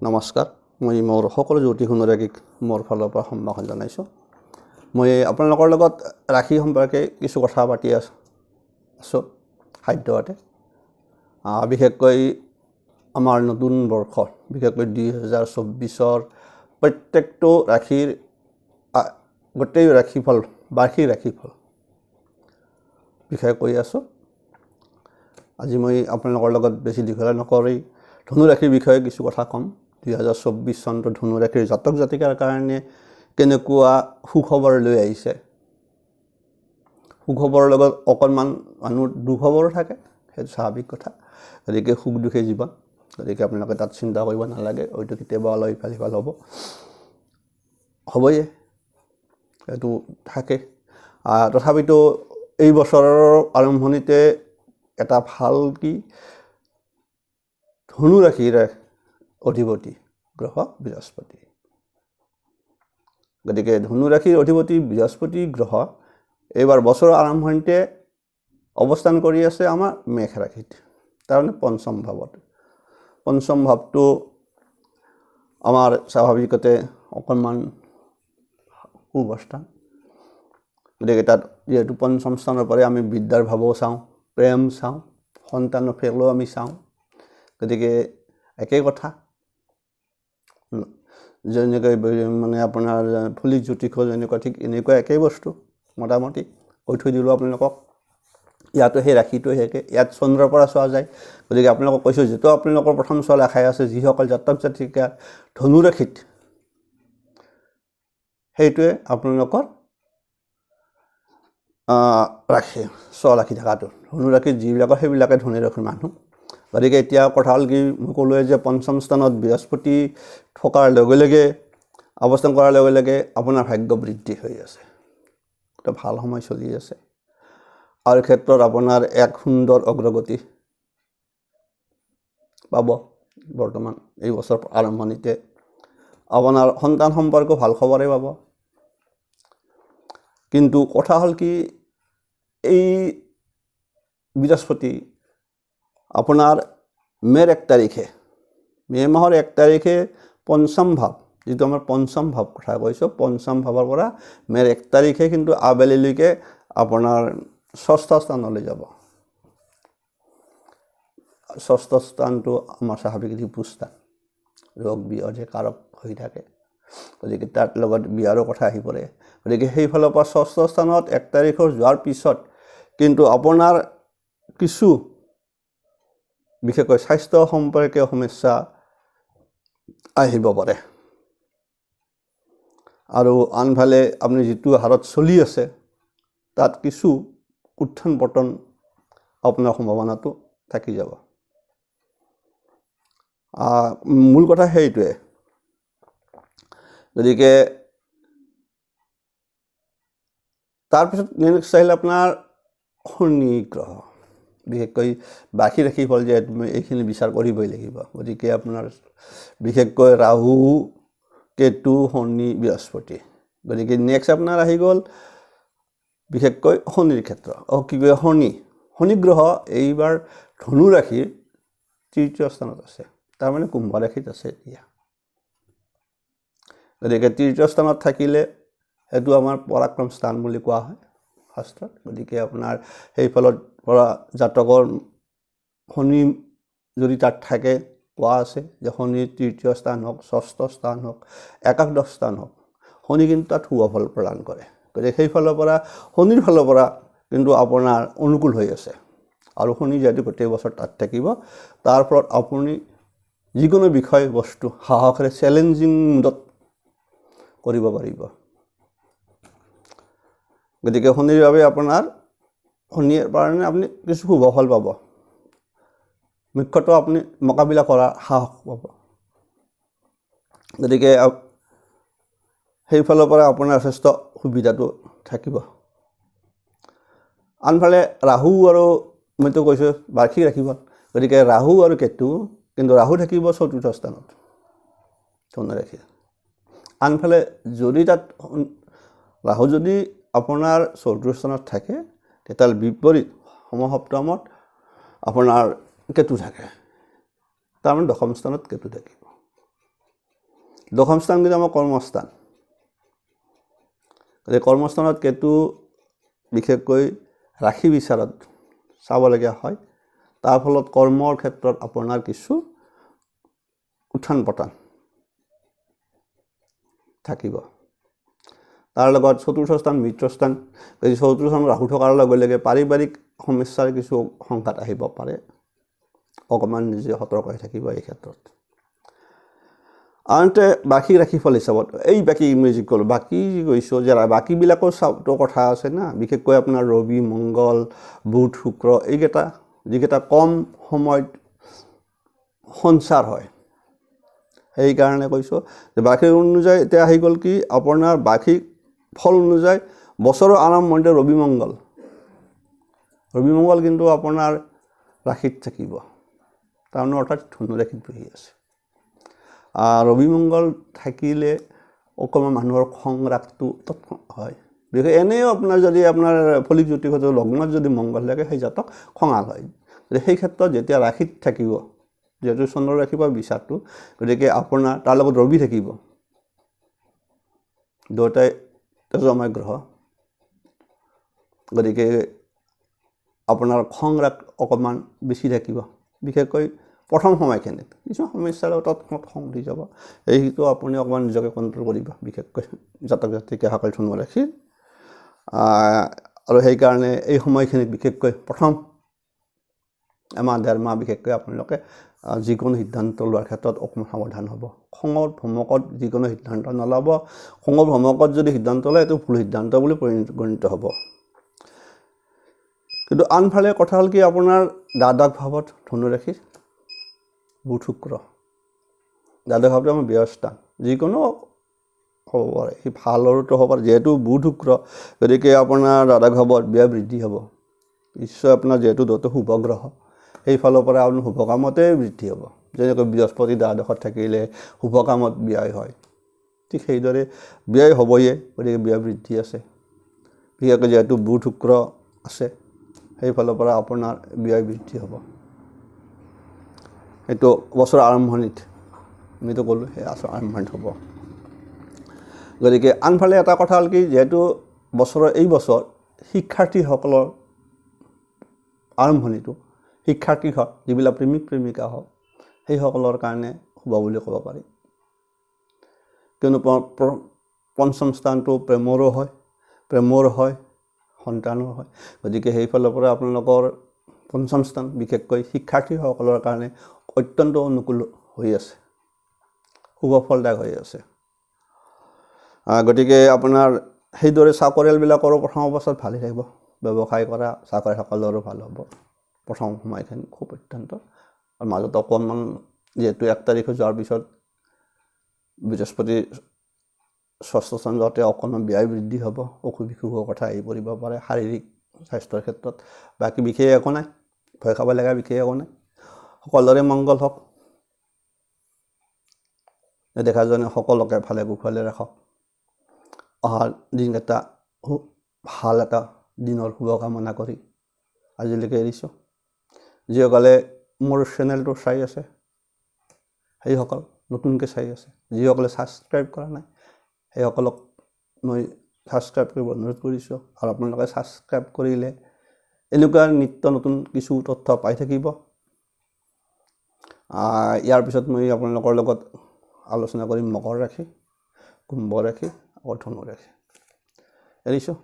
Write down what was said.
নমস্কাৰ মই মোৰ সকলো জ্যোতিষ অনুৰাগীক মোৰ ফালৰ পৰা সম্ভাষণ জনাইছোঁ। মই আপোনালোকৰ লগত ৰাশি সম্পৰ্কে কিছু কথা পাতি আছোঁ সাধ্যতে। বিশেষকৈ আমাৰ নতুন বৰ্ষ বিশেষকৈ 2024 প্ৰত্যেকটো ৰাশিৰ গোটেই ৰাশিফল বাৰ্ষিক ৰাশিফল বিষয়ে কৈ আছোঁ। আজি মই আপোনালোকৰ লগত বেছি দীঘলীয়া নকৰি ধনু ৰাশিৰ বিষয়ে কিছু কথা ক'ম। 2024 চনটো ধনু ৰাশিৰ জাতক জাতিকাৰ কাৰণে কেনেকুৱা সুখবৰ লৈ আহিছে। সুখবৰৰ লগত অকণমান মানুহৰ দুখবৰো থাকে, সেইটো স্বাভাৱিক কথা। গতিকে সুখ দুখে জীৱন, গতিকে আপোনালোকে তাত চিন্তা কৰিব নালাগে। হয়তো কেতিয়াবা অলপ ইফাল সিফাল হ'বই, সেইটো থাকে। তথাপিতো এই বছৰৰ আৰম্ভণিতে এটা ভাল কি ধনু ৰাশিৰ অধিপতি গ্ৰহ বৃহস্পতি। গতিকে ধনু ৰাশিৰ অধিপতি বৃহস্পতি গ্ৰহ এইবাৰ বছৰৰ আৰম্ভণিতে অৱস্থান কৰি আছে আমাৰ মেষ ৰাশিত, তাৰমানে পঞ্চম ভাৱত। পঞ্চম ভাৱটো আমাৰ স্বাভাৱিকতে অকণমান সুঅৱস্থা। গতিকে তাত যিহেতু পঞ্চম স্থানৰ পৰাই আমি বিদ্যাৰ ভাৱো চাওঁ, প্ৰেম চাওঁ, সন্তানৰ ফেলো আমি চাওঁ। গতিকে একেই কথা, যেনেকৈ মানে আপোনাৰ ফলিক জ্যোতিষৰ যেনেকুৱা ঠিক এনেকুৱা একেই বস্তু মোটামুটি কৈ থৈ দিলোঁ আপোনালোকক। ইয়াতো সেই ৰাশিটো একে, ইয়াত চন্দ্ৰৰ পৰা চোৱা যায়। গতিকে আপোনালোকক কৈছোঁ, যিটো আপোনালোকৰ প্ৰথম চোৱা লেখাই আছে, যিসকল জাতক জাতিকা ধনু ৰাশিত, সেইটোৱে আপোনালোকৰ ৰাশি চোৱা ৰাখি থকাটো। ধনু ৰাশিত যিবিলাকৰ সেইবিলাকে ধনু ৰাশিৰ মানুহ। গতিকে এতিয়া কথা হ'ল কি, মই ক'লোৱে যে পঞ্চম স্থানত বৃহস্পতি থকাৰ লগে লগে অৱস্থান কৰাৰ লগে লগে আপোনাৰ ভাগ্য বৃদ্ধি হৈ আছে। এটা ভাল সময় চলি আছে। আৰু ক্ষেত্ৰত আপোনাৰ এক সুন্দৰ অগ্ৰগতি পাব। বৰ্তমান এই বছৰ আৰম্ভণিতে আপোনাৰ সন্তান সম্পৰ্ক ভাল খবৰে পাব। কিন্তু কথা হ'ল কি, এই বৃহস্পতি আপোনাৰ মে'ৰ 1 তাৰিখে, মে' মাহৰ 1 তাৰিখে পঞ্চম ভাৱ, যিটো আমাৰ পঞ্চম ভাৱ কথা কৈছোঁ, পঞ্চম ভাৱৰ পৰা মে'ৰ 1 তাৰিখে কিন্তু আবেলিলৈকে আপোনাৰ ষষ্ঠ স্থানলৈ যাব। ষষ্ঠ স্থানটো আমাৰ স্বাভাৱিক ৰিপুস্থান, ৰোগ বিয়ধে কাৰক হৈ থাকে। গতিকে তাৰ লগত বিয়াৰো কথা আহি পৰে। গতিকে সেইফালৰ পৰা ষষ্ঠ স্থানত 1 তাৰিখৰ যোৱাৰ পিছত কিন্তু আপোনাৰ কিছু বিশেষকৈ স্বাস্থ্য সম্পৰ্কীয় সমস্যা আহিব পাৰে। আৰু আনফালে আপুনি যিটো হাৰত চলি আছে তাত কিছু উত্থান পতন আপোনাৰ সম্ভাৱনাটো থাকি যাব। মূল কথা সেইটোৱে। গতিকে তাৰপিছত নেক্সট আহিলে আপোনাৰ শনি গ্ৰহ। বিশেষকৈ বাৰ্ষিক ৰাশিফল যে এইখিনি বিচাৰ কৰিবই লাগিব। গতিকে আপোনাৰ বিশেষকৈ ৰাহু, কেতু, শনি, বৃহস্পতি। গতিকে নেক্সট আপোনাৰ আহি গ'ল বিশেষকৈ শনিৰ ক্ষেত্ৰ। কি কয় শনি গ্ৰহ এইবাৰ ধনু ৰাশিৰ তৃতীয় স্থানত আছে, তাৰমানে কুম্ভ ৰাশিত আছে এতিয়া। গতিকে তৃতীয় স্থানত থাকিলে সেইটো আমাৰ পৰাক্ৰম স্থান বুলি কোৱা হয় শাস্ত্ৰত। গতিকে আপোনাৰ সেইফালৰ পৰা জাতকৰ শনি যদি তাত থাকে, কোৱা আছে যে শনিৰ তৃতীয় স্থান হওক, ষষ্ঠ স্থান হওক, একাদশ স্থান হওক, শনি কিন্তু তাত শুভ ফল প্ৰদান কৰে। গতিকে সেইফালৰ পৰা শনিৰ ফালৰ পৰা কিন্তু আপোনাৰ অনুকূল হৈ আছে। আৰু শনি যিহেতু গোটেই বছৰ তাত থাকিব, তাৰ ফলত আপুনি যিকোনো বিষয় বস্তু সাহসেৰে চেলেঞ্জিং মুডত কৰিব পাৰিব। গতিকে শনিৰ বাবে আপোনাৰ শনিৰ কাৰণে আপুনি কিছু শুভ ফল পাব। মুখ্যতঃ আপুনি মোকাবিলা কৰাৰ সাহস পাব। গতিকে সেইফালৰ পৰা আপোনাৰ যথেষ্ট সুবিধাটো থাকিব। আনফালে ৰাহু আৰু মইতো কৈছোঁ বাৰ্ষিক ৰাশিফল। গতিকে ৰাহু আৰু কেতু, কিন্তু ৰাহু থাকিব 4ৰ্থ স্থানত ধনু ৰাশিৰ। আনফালে যদি তাত ৰাহু যদি আপোনাৰ 4ৰ্থ স্থানত থাকে, তেতিয়াহ'লে বিপৰীত সমসপ্তমত আপোনাৰ কেতু থাকে, তাৰমানে 10ম স্থানত কেতু থাকিব। দশম স্থান কিন্তু আমাৰ কৰ্মস্থান। গতিকে কৰ্মস্থানত কেতু বিশেষকৈ ৰাশি বিচাৰত চাবলগীয়া হয়। তাৰ ফলত কৰ্মৰ ক্ষেত্ৰত আপোনাৰ কিছু উত্থান পতন থাকিব। তাৰ লগত চতুৰ্থ স্থান মিত্ৰস্থান, গতিকে চতুৰ্থ স্থান ৰাহু থকাৰ লগে লগে পাৰিবাৰিক সমস্যাৰ কিছু সংঘাত আহিব পাৰে। অকণমান নিজে সতৰ্ক হৈ থাকিব এই ক্ষেত্ৰত। আনহাতে বাৰ্ষিক ৰাশিফল হিচাপত এই বাকী ইংৰাজী ক'লোঁ, বাকী কৈছোঁ যে বাকীবিলাকৰ চাপটো কথা আছে না, বিশেষকৈ আপোনাৰ ৰবি, মংগল, বুধ, শুক্ৰ এইকেইটা যিকেইটা কম সময়ত সঞ্চাৰ হয়, সেইকাৰণে কৈছোঁ যে বাৰ্ষিক অনুযায়ী এতিয়া আহি গ'ল কি আপোনাৰ বাৰ্ষিক ফল অনুযায়ী বছৰৰ আৰম্ভণিতে ৰবি মংগল কিন্তু আপোনাৰ ৰাশিত থাকিব, তাৰমানে অৰ্থাৎ ধনু ৰাশিত বহি আছে। ৰবি মংগল থাকিলে অকণমান মানুহৰ খং ৰাগটো হয়। বিশেষ এনেও আপোনাৰ যদি আপোনাৰ ফলিক জ্যোতিষত লগ্নত যদি মংগল থাকে সেই জাতক খঙাল হয়। সেই ক্ষেত্ৰত যেতিয়া ৰাশিত থাকিব, যিহেতু চন্দ্ৰ ৰাশি বা বিচাৰটো, গতিকে আপোনাৰ তাৰ লগত ৰবি থাকিব, দুয়োটাই তেজময় গ্ৰহ, গতিকে আপোনাৰ খং ৰাগ অকণমান বেছি থাকিব। বিশেষকৈ প্ৰথম সময়খিনিত কিছুমান সমস্যাৰ তৎক্ষণাত খং উঠি যাব, এইটো আপুনি অকণমান নিজকে কণ্ট্ৰল কৰিব, বিশেষকৈ জাতক জাতিকাসকল ধনু ৰাশি। আৰু সেইকাৰণে এই সময়খিনিত বিশেষকৈ প্ৰথম এমাহ ডেৰ মাহ বিশেষকৈ আপোনালোকে যিকোনো সিদ্ধান্ত লোৱাৰ ক্ষেত্ৰত অকণমান সাৱধান হ'ব। খঙৰ ভমকত যিকোনো সিদ্ধান্ত নল'ব। খঙৰ ভমকত যদি সিদ্ধান্ত লয় এইটো ভুল সিদ্ধান্ত বুলি পৰিগণিত হ'ব। কিন্তু আনফালে কথা হ'ল কি আপোনাৰ দ্বাদশ ভাৱত ধনু ৰাশিৰ বুধ শুক্ৰ, দ্বাদশ ভাৱটো আমাৰ ব্যয় স্থান, যিকোনো হ'ব পাৰে, সি ভালৰতো হ'ব পাৰে, যিহেতু বুধ শুক্ৰ, গতিকে আপোনাৰ দ্বাদশ ভাৱত ব্যয় বৃদ্ধি হ'ব। ঈশ্বৰ আপোনাৰ যিহেতু দুটা শুভ গ্ৰহ, সেইফালৰ পৰা আপোনাৰ শুভ কামতে বৃদ্ধি হ'ব। যেনেকৈ বৃহস্পতি দ্বাদশত থাকিলে শুভ কামত ব্যয় হয়, ঠিক সেইদৰে ব্যয় হ'বয়ে, গতিকে ব্যয় বৃদ্ধি আছে। বিশেষকৈ যিহেতু বুধ শুক্ৰ আছে, সেইফালৰ পৰা আপোনাৰ ব্যয় বৃদ্ধি হ'ব। সেইটো বছৰৰ আৰম্ভণিত আমিতো ক'লোঁ সেই আৰম্ভণিত হ'ব। গতিকে আনফালে এটা কথা হ'ল কি, যিহেতু এই বছৰ শিক্ষাৰ্থীসকলৰ আৰম্ভণিটো, শিক্ষাৰ্থী হওক, যিবিলাক প্ৰেমিক প্ৰেমিকা হওক, সেইসকলৰ কাৰণে শুভ বুলি ক'ব পাৰি। কিয়নো পঞ্চম স্থানটো প্ৰেমৰো হয়, সন্তানৰ হয়, গতিকে সেইফালৰ পৰা আপোনালোকৰ পঞ্চম স্থান বিশেষকৈ শিক্ষাৰ্থীসকলৰ কাৰণে অত্যন্ত অনুকূল হৈ আছে, শুভ ফলদায়ক হৈ আছে। গতিকে আপোনাৰ সেইদৰে চাকৰিয়ালবিলাকৰো প্ৰথম অৱস্থাত ভালেই থাকিব, ব্যৱসায় কৰা চাকৰিয়ালসকলৰো ভাল হ'ব প্ৰথম সময়খিনি খুব অত্যন্ত। আৰু মাজত অকণমান যিহেতু 1 তাৰিখে যোৱাৰ পিছত বৃহস্পতি ষষ্ঠ স্থান যাওঁতে অকণমান ব্যয় বৃদ্ধি হ'ব, অসুখ বিসুখৰ কথা আহি পৰিব পাৰে শাৰীৰিক স্বাস্থ্যৰ ক্ষেত্ৰত। বাকী বিশেষ একো নাই, ভয় খাব লগা বিশেষ একো নাই। সকলোৰে মংগল হওক, দেখাজনে সকলোকে ভালে কুশলে ৰাখক। অহা দিনকেইটা ভাল এটা দিনৰ শুভকামনা কৰি আজিলৈকে এৰিছোঁ। যিসকলে মোৰ চেনেলটো চাই আছে, সেইসকল নতুনকৈ চাই আছে, যিসকলে ছাবস্ক্ৰাইব কৰা নাই, সেইসকলক মই ছাবস্ক্ৰাইব কৰিব অনুৰোধ কৰিছোঁ। আৰু আপোনালোকে ছাবস্ক্ৰাইব কৰিলে এনেকুৱা নিত্য নতুন কিছু তথ্য পাই থাকিব। ইয়াৰ পিছত মই আপোনালোকৰ লগত আলোচনা কৰিম মকৰ ৰাশি, কুম্ভ ৰাশি আৰু ধনু ৰাশি। এৰিছোঁ।